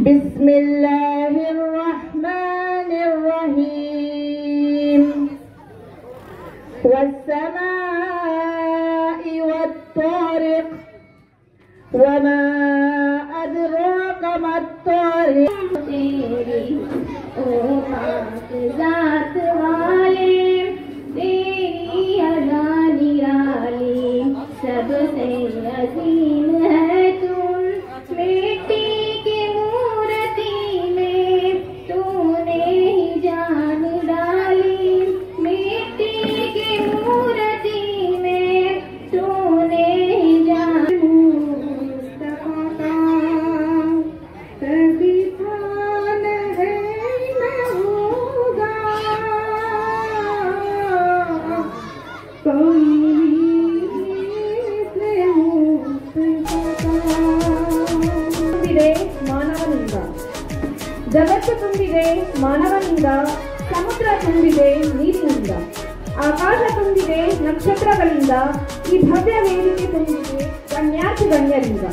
بسم الله الرحمن الرحيم والسماء والطارق وما أدراك ما الطارق ذات वाले तेरी अदा निराली सबसे अजीम है तुम मिट्टी की मूर्ति में तूने ही जान डाली मिट्टी की मूर्ति में तूने ही जान ಮಾನವನಿಂದ ಜಗತ್ತು ತುಂಬಿದೆ ಮಾನವನಿಂದ ಸಮುದ್ರ ತುಂಬಿದೆ ನೀರಿನಿಂದ ಆಕಾಶ ತುಂಬಿದೆ ನಕ್ಷತ್ರಗಳಿಂದ ಈ ಭವ್ಯ ವೇದಿಕೆ ತುಂಬಿದೆ ಗಣ್ಯಾತಿ ಗಣ್ಯರಿಂದ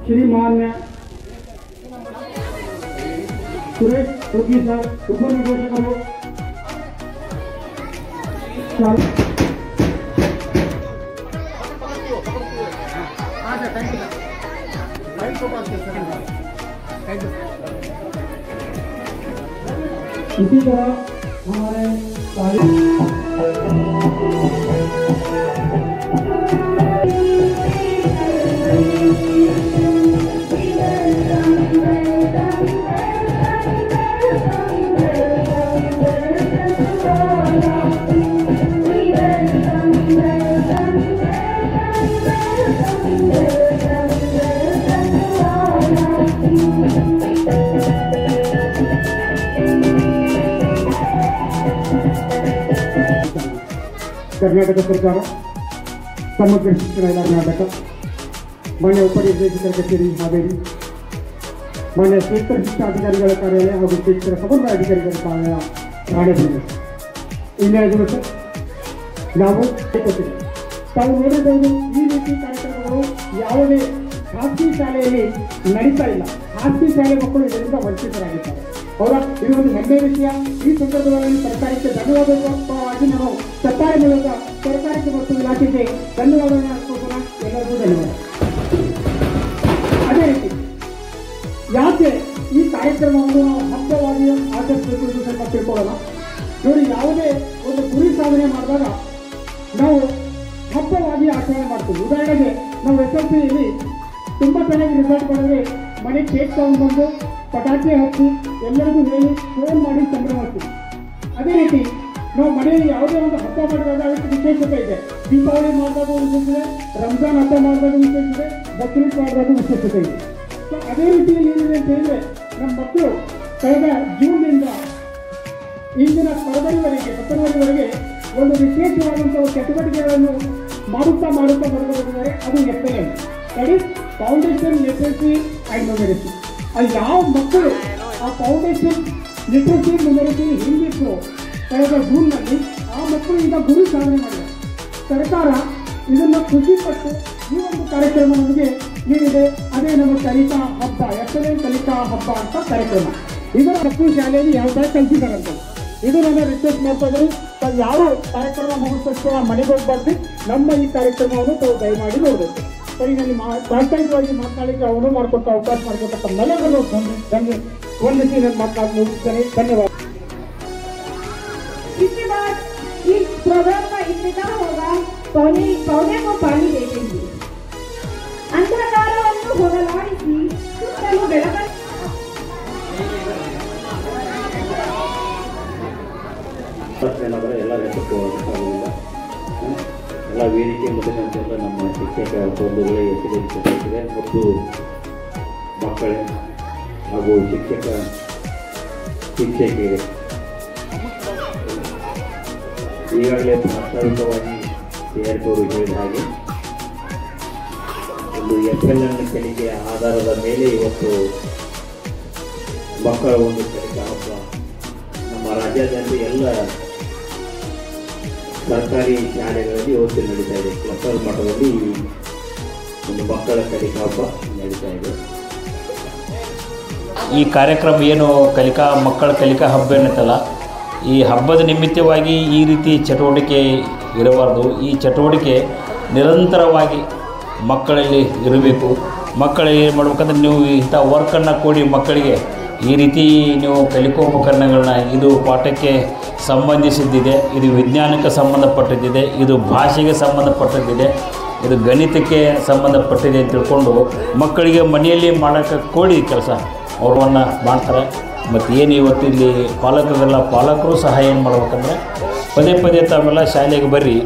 ಶ್ರೀಮಾನ್ಯ ಸುರೇಶ್ ಹುಗ್ಗಿ ಸರ್ ಉಪನಿರ್ದೇಶಕರು इसी तरह हमारे कर्नाटक सरकार समग्र शिक्षण इलाखा नाटक मान्य उपनिर्देशकर कचेरी हावेरी मान्य क्षेत्र शिक्षा अधिकारी कार्यालय और क्षेत्र समन्वय अधिकारी कार्यालय राणेबेನ್ನೂರು ಇಂದಿನ ದಿವಸ ನಾವು ತಾವು ನೋಡಬಹುದು ಈ ರೀತಿ ಕಾರ್ಯಕ್ರಮಗಳು ಯಾವುದೇ ಖಾಸಗಿ ಶಾಲೆಯಲ್ಲಿ ನಡೀತಾ ಇಲ್ಲ. ಖಾಸಗಿ ಶಾಲೆ ಮಕ್ಕಳು ಇದರಿಂದ ವಂಚಿತರಾಗಿದ್ದಾರೆ. ಅವರ ಇದು ಒಂದು ಹೆಮ್ಮೆಯ ವಿಷಯ. ಈ ಸಂದರ್ಭದಲ್ಲಿ ಸರ್ಕಾರಕ್ಕೆ ಧನ್ಯವಾದವಾಗಿ ನಾವು ಸರ್ಕಾರಿ ಮೂಲಕ ಸರ್ಕಾರಕ್ಕೆ ಮತ್ತು ಇಲಾಖೆಗೆ ಧನ್ಯವಾದಗಳನ್ನು ಅರ್ಪಿಸೋಣ. ಎಲ್ಲರಿಗೂ ಧನ್ಯವಾದ. ಅದೇ ರೀತಿ ಯಾಕೆ ಈ ಕಾರ್ಯಕ್ರಮವನ್ನು ನಾವು ಹಬ್ಬವಾಗಿ ಆಚರಿಸಬೇಕು ಎಂದು ಸ್ವಲ್ಪ ತಿಳ್ಕೊಳ್ಳೋಣ. ನೋಡಿ, ಯಾವುದೇ ಒಂದು ಗುರಿ ಸಾಧನೆ ಮಾಡಿದಾಗ ನಾವು ಹಬ್ಬವಾಗಿ ಆಚರಣೆ ಮಾಡ್ತೀವಿ. ಉದಾಹರಣೆಗೆ ನಾವು SLCಯಲ್ಲಿ ತುಂಬ ಚೆನ್ನಾಗಿ ರಿಸಲ್ಟ್ ಮಾಡಿದ್ರೆ ಮನೆ ಕೇಕ್ ತಗೊಂಡ್ಬಂದು ಪಟಾಕಿ ಹಚ್ಚಿ ಎಲ್ಲರಿಗೂ ಹೇಳಿ ಫೋನ್ ಮಾಡಿ ಸಂಭ್ರಮಿಸ್ತೀವಿ. ಅದೇ ರೀತಿ ನಾವು ಮನೆಯಲ್ಲಿ ಯಾವುದೇ ಒಂದು ಹಬ್ಬ ಮಾಡಿದಾಗ ಅದಕ್ಕೆ ವಿಶೇಷತೆ ಇದೆ. ದೀಪಾವಳಿ ಮಾಡಿದಾಗ ವಿಶೇಷ ಇದೆ, ರಂಜಾನ್ ಹಬ್ಬ ಮಾಡಿದಾಗ ವಿಶೇಷ ಇದೆ, ಬಕ್ರೀದ್ ಮಾಡಿದಾಗ ವಿಶೇಷತೆ ಇದೆ. ಸೊ ಅದೇ ರೀತಿಯಲ್ಲಿ ಏನಿದೆ ಅಂತ ಹೇಳಿದ್ರೆ ನಮ್ಮ ಮಕ್ಕಳು ಕಳೆದ ಜೂನ್ನಿಂದ ಇಂದಿನ ಫೆಬ್ರವರಿವರೆಗೆ ಒಂದು ವಿಶೇಷವಾದಂಥ ಚಟುವಟಿಕೆಗಳನ್ನು ಮಾಡುತ್ತಾ ಬರ್ತಿದ್ದಾರೆ. ಅದು FLN, that is foundation literacy and numeracy. ಅಲ್ಲಿ ಯಾವ ಮಕ್ಕಳು ಆ ಫೌಂಡೇಶನ್ ಲಿಟ್ರಸಿ ನ್ಯೂಮರಸಿ ಹಿಂದಿತ್ತು ಕಳೆದ ಜೂನ್ನಲ್ಲಿ, ಆ ಮಕ್ಕಳು ಈಗ ಗುರಿ ಸಾಧನೆ ಮಾಡಿದ್ದಾರೆ. ಸರ್ಕಾರ ಇದನ್ನು ಖುಷಿಪಟ್ಟು ಈ ಒಂದು ಕಾರ್ಯಕ್ರಮ ನಮಗೆ ನೀಡಿದೆ. ಅದೇ ನಮ್ಮ ಕಲಿಕಾ ಹಬ್ಬ, FLN ಕಲಿಕಾ ಹಬ್ಬ ಅಂತ ಕಾರ್ಯಕ್ರಮ. ಇದರ ಮಕ್ಕಳು ಶಾಲೆಯಲ್ಲಿ ಯಾವ ಥರ ಕಲಿಸಿದಾರಂತೆ ಇದು ನನ್ನ ರಿಕ್ವೆಸ್ಟ್ ಮಾಡ್ತಾ ಇದ್ದಾರೆ. ಯಾವ ಕಾರ್ಯಕ್ರಮ ಮುಗಿಸ್ತೋ ಮನೆಗೆ ಹೋಗ್ಬಾರ್ದು. ನಮ್ಮ ಈ ಕಾರ್ಯಕ್ರಮವನ್ನು ತಾವು ದಯಮಾಡಿ ನೋಡಬೇಕು. ಸರಿ, ನನಗೆ ಪ್ರಾಸ್ತಾವಿಕವಾಗಿ ಮಾತನಾಡಲಿಕ್ಕೆ ಅವನು ಮಾಡಿಕೊಟ್ಟ ಅವಕಾಶ ಮಾಡಿಕೊಟ್ಟ ತಮ್ಮೆಲ್ಲರೂ ವಂದಿಸಿ ನನ್ನ ಮಾತನಾಡಿ ಮುಗಿಸ್ತೇನೆ. ಧನ್ಯವಾದ. इसके बाद इस प्रोग्राम का इफ्तिताह होगा. पौधे को पानी देंगे. अंधकारವನ್ನು ಹೋಗಲಾಡಿಸಿ ಸುತ್ತಲೂ ಬೆಳಕನ್ನು ಎಲ್ಲ ಹೆಸರುಗಳಿಲ್ಲ. ಎಲ್ಲ ವೇದಿಕೆ ಮುಖಾಂತರ ನಮ್ಮ ಶಿಕ್ಷಕ ಬಂಧುಗಳೇ ಎಚ್ಚರಿಸಿದೆ ಮತ್ತು ಮಕ್ಕಳೇ ಹಾಗೂ ಶಿಕ್ಷಕಿಯರೇ ಈಗಾಗಲೇ ಪ್ರಾಸ್ತಾವಿಕವಾಗಿ ತಯಾರಿಕರು ಹೇಳಿದ ಹಾಗೆ ಒಂದು FLN ಕಲಿಕೆಯ ಆಧಾರದ ಮೇಲೆ ಇವತ್ತು ಮಕ್ಕಳ ಒಂದು ಕಲಿಕಾ ಹಬ್ಬ ನಮ್ಮ ರಾಜ್ಯಾದ್ಯಂತ ಎಲ್ಲ ಸರ್ಕಾರಿ ಶಾಲೆಗಳಲ್ಲಿ ಇವತ್ತು ನಡೀತಾ ಇದೆ. ಕ್ಲಸ್ಟರ್ ಮಟ್ಟದಲ್ಲಿ ಒಂದು ಮಕ್ಕಳ ಕಲಿಕಾ ಹಬ್ಬ ನಡೀತಾ ಇದೆ. ಈ ಕಾರ್ಯಕ್ರಮ ಏನು ಮಕ್ಕಳ ಕಲಿಕಾ ಹಬ್ಬ ಏನೈತಲ್ಲ, ಈ ಹಬ್ಬದ ನಿಮಿತ್ತವಾಗಿ ಈ ರೀತಿ ಚಟುವಟಿಕೆ ಇರಬಾರ್ದು. ಈ ಚಟುವಟಿಕೆ ನಿರಂತರವಾಗಿ ಮಕ್ಕಳಲ್ಲಿ ಇರಬೇಕು. ಮಕ್ಕಳಿಗೆ ಏನು ಮಾಡ್ಬೇಕಂದ್ರೆ ನೀವು ಇಂಥ ವರ್ಕನ್ನು ಕೊಡಿ ಮಕ್ಕಳಿಗೆ. ಈ ರೀತಿ ನೀವು ಕಲಿಕಾ ಉಪಕರಣಗಳನ್ನ, ಇದು ಪಾಠಕ್ಕೆ ಸಂಬಂಧಿಸಿದ್ದಿದೆ, ಇದು ವಿಜ್ಞಾನಕ್ಕೆ ಸಂಬಂಧಪಟ್ಟಿದ್ದಿದೆ, ಇದು ಭಾಷೆಗೆ ಸಂಬಂಧಪಟ್ಟಿದ್ದಿದೆ, ಇದು ಗಣಿತಕ್ಕೆ ಸಂಬಂಧಪಟ್ಟಿದೆ ಅಂತ ತಿಳ್ಕೊಂಡು ಮಕ್ಕಳಿಗೆ ಮನೆಯಲ್ಲಿ ಮಾಡೋಕ್ಕೆ ಕೊಡಿ ಕೆಲಸ. ಅವ್ರನ್ನ ಮಾಡ್ತಾರೆ. ಮತ್ತು ಏನು ಇವತ್ತು ಇಲ್ಲಿ ಪಾಲಕರು ಸಹ ಏನು ಮಾಡ್ಬೇಕಂದ್ರೆ ಪದೇ ಪದೇ ತಾವೆಲ್ಲ ಶಾಲೆಗೆ ಬರ್ರಿ,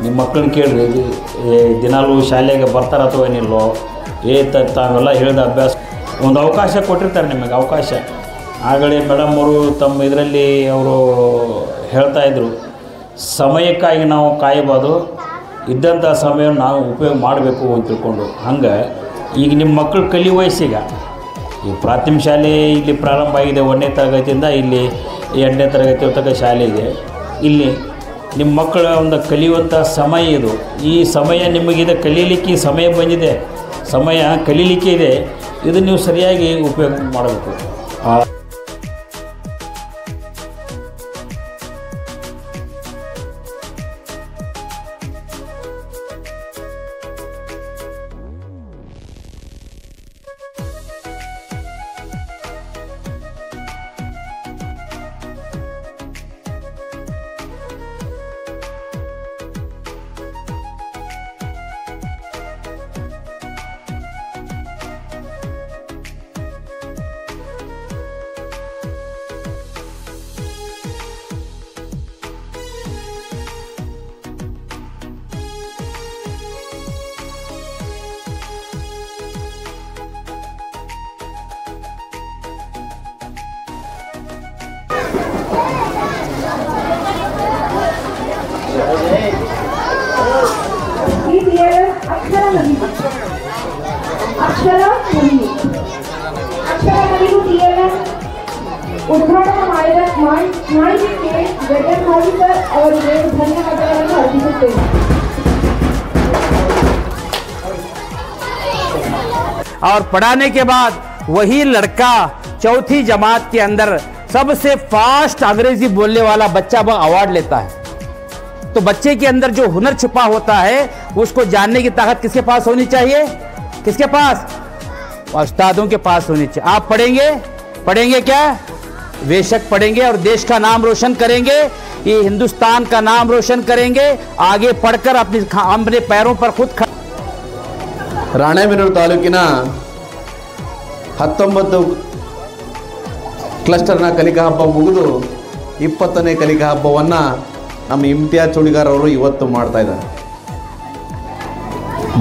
ನಿಮ್ಮ ಮಕ್ಕಳನ್ನ ಕೇಳ್ರಿ, ದಿನಾಲೂ ಶಾಲೆಗೆ ಬರ್ತಾರೆ ಅಥವಾ ಏನಿಲ್ಲೋ, ತಾವೆಲ್ಲ ಹೇಳಿದ ಅಭ್ಯಾಸ ಒಂದು ಅವಕಾಶ ಕೊಟ್ಟಿರ್ತಾರೆ ನಿಮಗೆ. ಅವಕಾಶ ಆಗಲೇ ಮೇಡಮ್ ಅವರು ತಮ್ಮ ಇದರಲ್ಲಿ ಅವರು ಹೇಳ್ತಾಯಿದ್ರು, ಸಮಯಕ್ಕಾಗಿ ನಾವು ಕಾಯಬಾರ್ದು, ಇದ್ದಂಥ ಸಮಯವನ್ನು ನಾವು ಉಪಯೋಗ ಮಾಡಬೇಕು ಅಂತ ತಿಳ್ಕೊಂಡು. ಹಂಗೆ ಈಗ ನಿಮ್ಮ ಮಕ್ಕಳು ಕಲಿ ವಯಸ್ಸಿಗ ಈ ಪ್ರಾಥಮಿಕ ಶಾಲೆ ಇಲ್ಲಿ ಪ್ರಾರಂಭ ಆಗಿದೆ. 1ನೇ ತರಗತಿಯಿಂದ ಇಲ್ಲಿ 2ನೇ ತರಗತಿ ತನಕ ಶಾಲೆ ಇದೆ. ಇಲ್ಲಿ ನಿಮ್ಮ ಮಕ್ಕಳ ಒಂದು ಕಲಿಯುವಂಥ ಸಮಯ ಇದು. ಈ ಸಮಯ ನಿಮಗಿದೆ, ಕಲೀಲಿಕ್ಕೆ ಸಮಯ ಬಂದಿದೆ, ಸಮಯ ಕಲೀಲಿಕ್ಕೆ ಇದೆ. ಇದು ನೀವು ಸರಿಯಾಗಿ ಉಪಯೋಗ ಮಾಡಬೇಕು. ಉದ್ಘಾಟನೆ ಮಾಡಿದ್ದಕ್ಕೆ ಗಡ್ಡನ್ ಹಾಲಿ ಸರ್ ಅವರಿಗೆ ಧನ್ಯವಾದಗಳನ್ನು ಅರ್ಪಿಸುತ್ತೇನೆ. और पढ़ाने के बाद वही लड़का चौथी जमात के अंदर सबसे फास्ट अंग्रेजी बोलने वाला बच्चा वह अवार्ड लेता है. तो बच्चे के अंदर जो हुनर छुपा होता है उसको जानने की ताकत किसके पास होनी चाहिए? किसके पास? उस्तादों के पास होनी चाहिए. आप पढ़ेंगे क्या? बेशक पढ़ेंगे और देश का नाम रोशन करेंगे, ये हिंदुस्तान का नाम रोशन करेंगे. आगे पढ़कर अपने पैरों पर खुद ರಾಣೆಬೆನ್ನೂರು ತಾಲೂಕಿನ 19 ಕ್ಲಸ್ಟರ್ನ ಕಲಿಕಾ ಹಬ್ಬ ಮುಗಿದು 20ನೇ ಕಲಿಕಾ ಹಬ್ಬವನ್ನು ನಮ್ಮ ಇಮ್ತಿಯಾಜ್ ಚೋಳಿಗಾರ್ ಅವರು ಇವತ್ತು ಮಾಡ್ತಾ ಇದ್ದಾರೆ.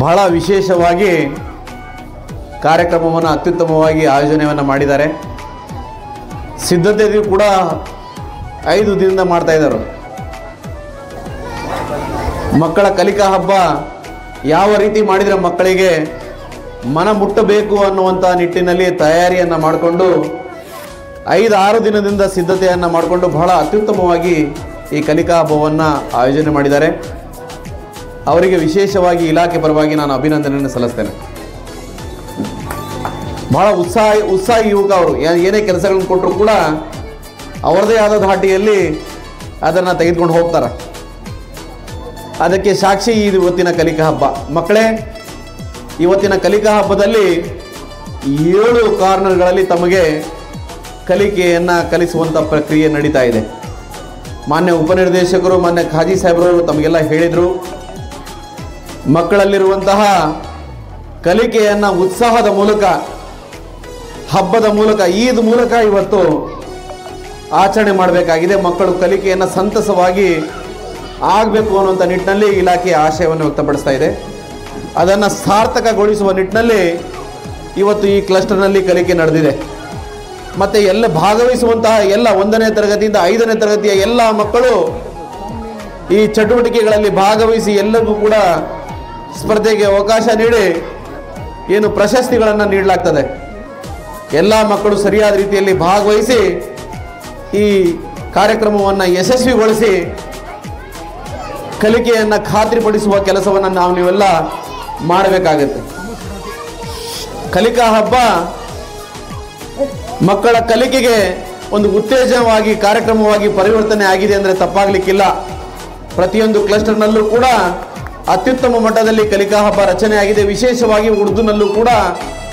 ಬಹಳ ವಿಶೇಷವಾಗಿ ಕಾರ್ಯಕ್ರಮವನ್ನು ಅತ್ಯುತ್ತಮವಾಗಿ ಆಯೋಜನೆಯನ್ನು ಮಾಡಿದ್ದಾರೆ. ಸಿದ್ಧತೆಯೂ ಕೂಡ 5 ದಿನದಿಂದ ಮಾಡ್ತಾ ಇದ್ದಾರೆ. ಮಕ್ಕಳ ಕಲಿಕಾ ಹಬ್ಬ ಯಾವ ರೀತಿ ಮಾಡಿದರೆ ಮಕ್ಕಳಿಗೆ ಮನ ಮುಟ್ಟಬೇಕು ಅನ್ನುವಂಥ ನಿಟ್ಟಿನಲ್ಲಿ ತಯಾರಿಯನ್ನು ಮಾಡಿಕೊಂಡು 5-6 ದಿನದಿಂದ ಸಿದ್ಧತೆಯನ್ನು ಮಾಡಿಕೊಂಡು ಬಹಳ ಅತ್ಯುತ್ತಮವಾಗಿ ಈ ಕಲಿಕಾ ಹಬ್ಬವನ್ನು ಆಯೋಜನೆ ಮಾಡಿದ್ದಾರೆ. ಅವರಿಗೆ ವಿಶೇಷವಾಗಿ ಇಲಾಖೆ ಪರವಾಗಿ ನಾನು ಅಭಿನಂದನೆಯನ್ನು ಸಲ್ಲಿಸ್ತೇನೆ. ಬಹಳ ಉತ್ಸಾಹಿ ಯುವಕ ಅವರು. ಏನೇ ಕೆಲಸಗಳನ್ನು ಕೊಟ್ಟರು ಕೂಡ ಅವರದೇ ಆದ ಧಾಟಿಯಲ್ಲಿ ಅದನ್ನು ತೆಗೆದುಕೊಂಡು ಹೋಗ್ತಾರೆ. ಅದಕ್ಕೆ ಸಾಕ್ಷಿ ಇವತ್ತಿನ ಕಲಿಕಾ ಹಬ್ಬ. ಮಕ್ಕಳೇ, ಇವತ್ತಿನ ಕಲಿಕಾ ಹಬ್ಬದಲ್ಲಿ 7 ಕಾರ್ನರ್ಗಳಲ್ಲಿ ತಮಗೆ ಕಲಿಕೆಯನ್ನು ಕಲಿಸುವಂಥ ಪ್ರಕ್ರಿಯೆ ನಡೀತಾ ಇದೆ. ಮಾನ್ಯ ಉಪನಿರ್ದೇಶಕರು, ಮಾನ್ಯ ಖಾಜಿ ಸಾಹೇಬರು ತಮಗೆಲ್ಲ ಹೇಳಿದರು, ಮಕ್ಕಳಲ್ಲಿರುವಂತಹ ಕಲಿಕೆಯನ್ನು ಉತ್ಸಾಹದ ಮೂಲಕ, ಹಬ್ಬದ ಮೂಲಕ, ಈದ್ ಮೂಲಕ ಇವತ್ತು ಆಚರಣೆ ಮಾಡಬೇಕಾಗಿದೆ. ಮಕ್ಕಳು ಕಲಿಕೆಯನ್ನು ಸಂತಸವಾಗಿ ಆಗಬೇಕು ಅನ್ನುವಂಥ ನಿಟ್ಟಿನಲ್ಲಿ ಇಲಾಖೆ ಆಶಯವನ್ನು ವ್ಯಕ್ತಪಡಿಸ್ತಾ ಇದೆ. ಅದನ್ನು ಸಾರ್ಥಕಗೊಳಿಸುವ ನಿಟ್ಟಿನಲ್ಲಿ ಇವತ್ತು ಈ ಕ್ಲಸ್ಟರ್ನಲ್ಲಿ ಕಲಿಕೆ ನಡೆದಿದೆ. ಮತ್ತು ಎಲ್ಲ ಭಾಗವಹಿಸುವಂತಹ ಎಲ್ಲ 1ನೇ ತರಗತಿಯಿಂದ 5ನೇ ತರಗತಿಯ ಎಲ್ಲ ಮಕ್ಕಳು ಈ ಚಟುವಟಿಕೆಗಳಲ್ಲಿ ಭಾಗವಹಿಸಿ ಎಲ್ಲರಿಗೂ ಕೂಡ ಸ್ಪರ್ಧೆಗೆ ಅವಕಾಶ ನೀಡಿ ಏನು ಪ್ರಶಸ್ತಿಗಳನ್ನು ನೀಡಲಾಗ್ತದೆ. ಎಲ್ಲ ಮಕ್ಕಳು ಸರಿಯಾದ ರೀತಿಯಲ್ಲಿ ಭಾಗವಹಿಸಿ ಈ ಕಾರ್ಯಕ್ರಮವನ್ನು ಯಶಸ್ವಿಗೊಳಿಸಿ ಕಲಿಕೆಯನ್ನು ಖಾತ್ರಿಪಡಿಸುವ ಕೆಲಸವನ್ನು ನೀವೆಲ್ಲ ಮಾಡಬೇಕಾಗುತ್ತೆ. ಕಲಿಕಾ ಹಬ್ಬ ಮಕ್ಕಳ ಕಲಿಕೆಗೆ ಒಂದು ಉತ್ತೇಜನವಾಗಿ ಕಾರ್ಯಕ್ರಮವಾಗಿ ಪರಿವರ್ತನೆ ಆಗಿದೆ ಅಂದರೆ ತಪ್ಪಾಗಲಿಕ್ಕಿಲ್ಲ. ಪ್ರತಿಯೊಂದು ಕ್ಲಸ್ಟರ್ನಲ್ಲೂ ಕೂಡ ಅತ್ಯುತ್ತಮ ಮಟ್ಟದಲ್ಲಿ ಕಲಿಕಾ ಹಬ್ಬ ರಚನೆ ಆಗಿದೆ. ವಿಶೇಷವಾಗಿ ಉರ್ದುನಲ್ಲೂ ಕೂಡ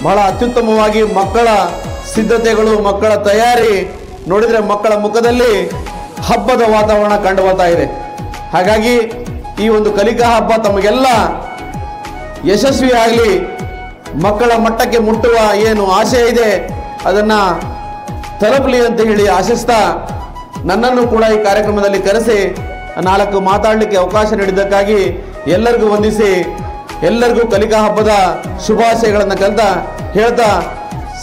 ಬಹಳ ಅತ್ಯುತ್ತಮವಾಗಿ ಮಕ್ಕಳ ಸಿದ್ಧತೆಗಳು, ಮಕ್ಕಳ ತಯಾರಿ ನೋಡಿದರೆ ಮಕ್ಕಳ ಮುಖದಲ್ಲಿ ಹಬ್ಬದ ವಾತಾವರಣ ಕಂಡು ಬರ್ತಾ ಇದೆ. ಹಾಗಾಗಿ ಈ ಒಂದು ಕಲಿಕಾ ಹಬ್ಬ ತಮಗೆಲ್ಲ ಯಶಸ್ವಿಯಾಗಲಿ, ಮಕ್ಕಳ ಮಟ್ಟಕ್ಕೆ ಮುಟ್ಟುವ ಏನು ಆಸೆ ಇದೆ ಅದನ್ನು ತಲುಪಲಿ ಅಂತ ಹೇಳಿ ಆಶಿಸ್ತಾ ನನ್ನನ್ನು ಕೂಡ ಈ ಕಾರ್ಯಕ್ರಮದಲ್ಲಿ ಕರೆಸಿ 4 ಮಾತಾಡಲಿಕ್ಕೆ ಅವಕಾಶ ನೀಡಿದ್ದಕ್ಕಾಗಿ ಎಲ್ಲರಿಗೂ ವಂದಿಸಿ ಎಲ್ಲರಿಗೂ ಕಲಿಕಾ ಹಬ್ಬದ ಶುಭಾಶಯಗಳನ್ನು ಹೇಳ್ತಾ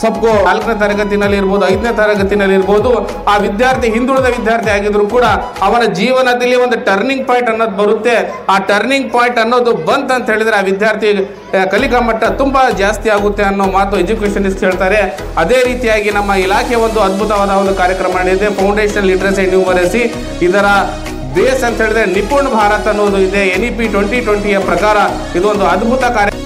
ಸಬ್ಕೋ 4ನೇ ತರಗತಿನಲ್ಲಿ ಇರ್ಬೋದು, 5ನೇ ತರಗತಿನಲ್ಲಿ ಇರ್ಬೋದು, ಆ ವಿದ್ಯಾರ್ಥಿ ಹಿಂದುಳಿದ ವಿದ್ಯಾರ್ಥಿ ಆಗಿದ್ರು ಕೂಡ ಅವನ ಜೀವನದಲ್ಲಿ ಒಂದು ಟರ್ನಿಂಗ್ ಪಾಯಿಂಟ್ ಅನ್ನೋದು ಬರುತ್ತೆ. ಆ ಟರ್ನಿಂಗ್ ಪಾಯಿಂಟ್ ಅನ್ನೋದು ಬಂತಂತ ಹೇಳಿದ್ರೆ ಆ ವಿದ್ಯಾರ್ಥಿ ಕಲಿಕಾ ಮಟ್ಟ ತುಂಬಾ ಜಾಸ್ತಿ ಆಗುತ್ತೆ ಅನ್ನೋ ಮಾತು ಎಜುಕೇಷನಿಸ್ಟ್ ಹೇಳ್ತಾರೆ. ಅದೇ ರೀತಿಯಾಗಿ ನಮ್ಮ ಇಲಾಖೆ ಒಂದು ಅದ್ಭುತವಾದ ಒಂದು ಕಾರ್ಯಕ್ರಮ ನಡೆದಿದೆ, ಫೌಂಡೇಶನ್ ಲಿಟ್ರಸಿ ಅಂಡ್ ನ್ಯೂಮರಸಿ. ಇದರ ಬೇಸ್ ಅಂತ ಹೇಳಿದ್ರೆ ನಿಪುಣ್ ಭಾರತ್ ಅನ್ನೋದು ಇದೆ. NEP 2020ಯ ಪ್ರಕಾರ ಇದು ಒಂದು ಅದ್ಭುತ ಕಾರ್ಯ.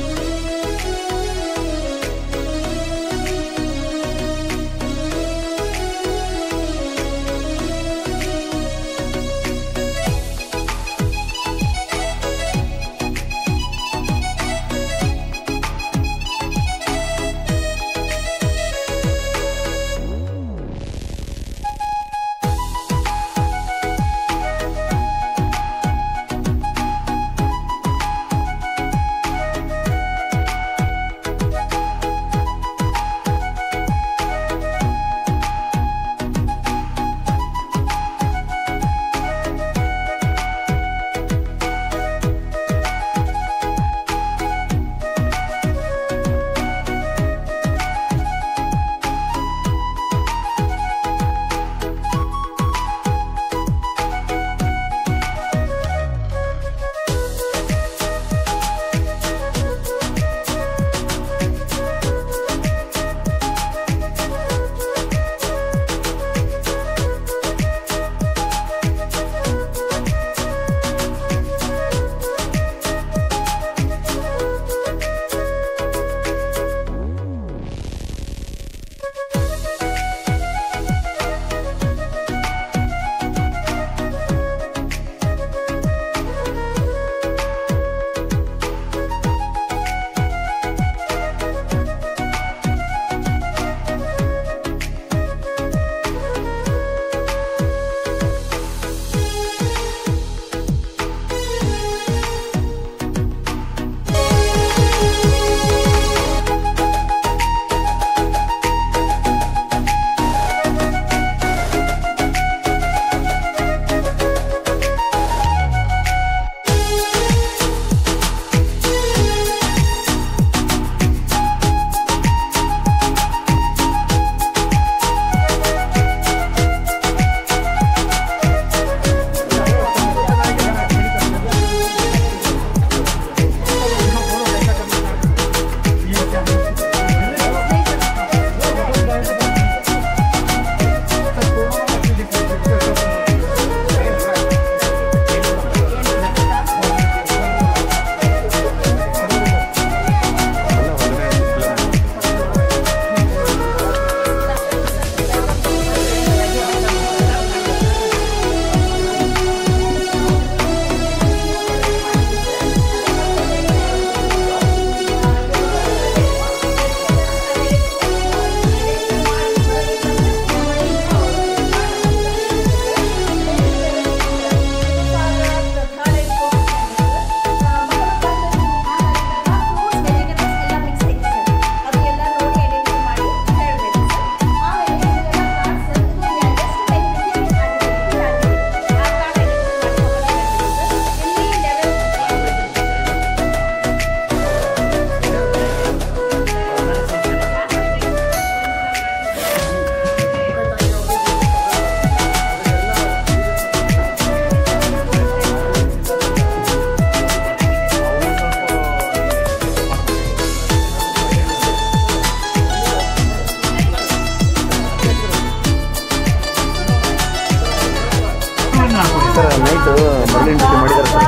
ನೈಟ್ ಮರಳಿನ ಜೊತೆ ಮಾಡಿದ್ದಾರೆ ಸರ್.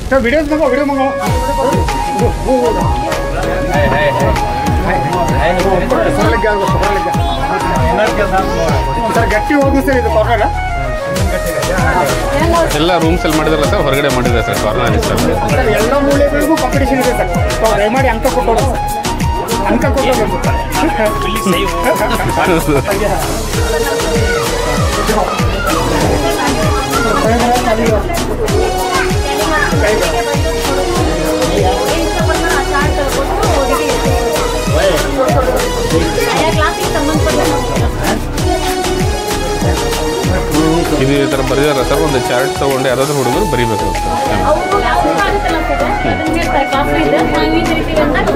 सर वीडियोस मंगाओ वीडियो मंगाओ सर गट्टी ಹೋಗಿ ಸರ್ ಇದು ಕಾರ್ನರ್ ಎಲ್ಲ ರೂಮ್ಸ್ ಅಲ್ಲಿ ಮಾಡಿದ್ರಲ್ಲ ಸರ್ ಹೊರಗಡೆ ಮಾಡಿದ್ರೆ ಸರ್ ಕಾರ್ನರ್ ಸರ್ ಎಲ್ಲ ಮೂಲೆಗಳಿಗೂ ಕಾಂಪಿಟೇಷನ್ ಇದೆ ಸರ್ ದಯಮಾಡಿ ಅಂಕ ಕೊಟ್ಟೋದು ಅಂಕ ಕೊಟ್ಟೋದು ಇದು ಈ ಥರ ಬರೆದಾರ ಸರ್ ಒಂದು ಚಾರ್ಟ್ ತೊಗೊಂಡು ಯಾರಾದ್ರೂ ಹುಡುಗರು ಬರೀಬೇಕು ಅವರು